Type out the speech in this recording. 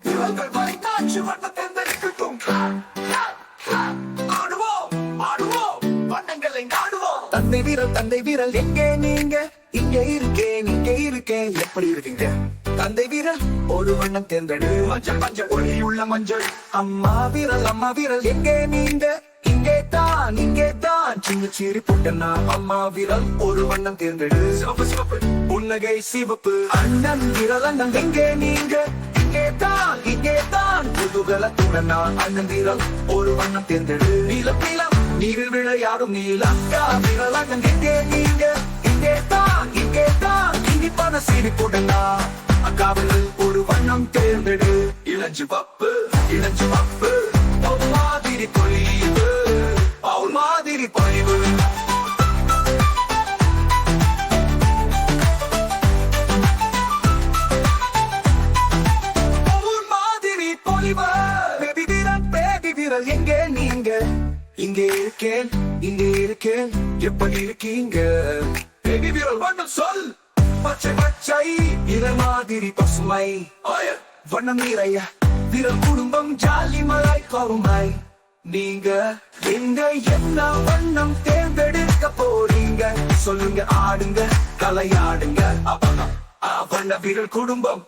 விரல்கள் வைத்தாச்சு வண்ணத்தெந்தெடுக்கட்டும். ஆடுவோம் ஆடுவோம் வண்ணங்களை நாடுவோம். தந்தை வீரல் எங்கே நீங்க? இங்கே இருக்கேன் எப்படி இருக்கீங்க? தந்தை வீரல் ஒரு வண்ணம் தேர்ந்தெடு. மஞ்சள் மஞ்சள் ஒளியுள்ள மஞ்சள். அம்மா வீரல் எங்கே நீங்க? இங்கே தான் சின்ன சீரி போட்டனா. அம்மா வீரல் ஒரு வண்ணம் தேர்ந்தெடு. சிவப்பு புன்னகை சிவப்பு. அண்ணன் எங்கே நீங்க? இங்கே தான் குதூகலத்துடனா. அண்ணன் வீரல் ஒரு வண்ணம் தேர்ந்தெடு. நீலம் நீரில் விளையாடும் நீலக்கா வீரல். அண்ணன் எங்கே நீங்க? இங்கே தான் இனிப்பான சீரி போட்டனா. அக்காவில் ஒரு வண்ணம் தேர்ந்தெடு. இளஞ்சு பப்பு மாதிரி பொழிவு. பவுல் மாதிரி பொழிவு. பவுல் மாதிரி பொழிவு. பேபி வீரல் எங்கே நீங்க? இங்கே இருக்கேன் எப்படி இருக்கீங்க? பேபி வீரல் வண்ணம் சொல். பச்சை இலை மாதிரி பசுமை. வண்ணம் நிறைய வீரல் குடும்பம் ஜாலி மலை கருமை. நீங்க என்ன வண்ணம் தேர்ந்தெடுக்க போறீங்க? சொல்லுங்க, ஆடுங்க, கலையாடுங்க. வண்ண வீரல் குடும்பம்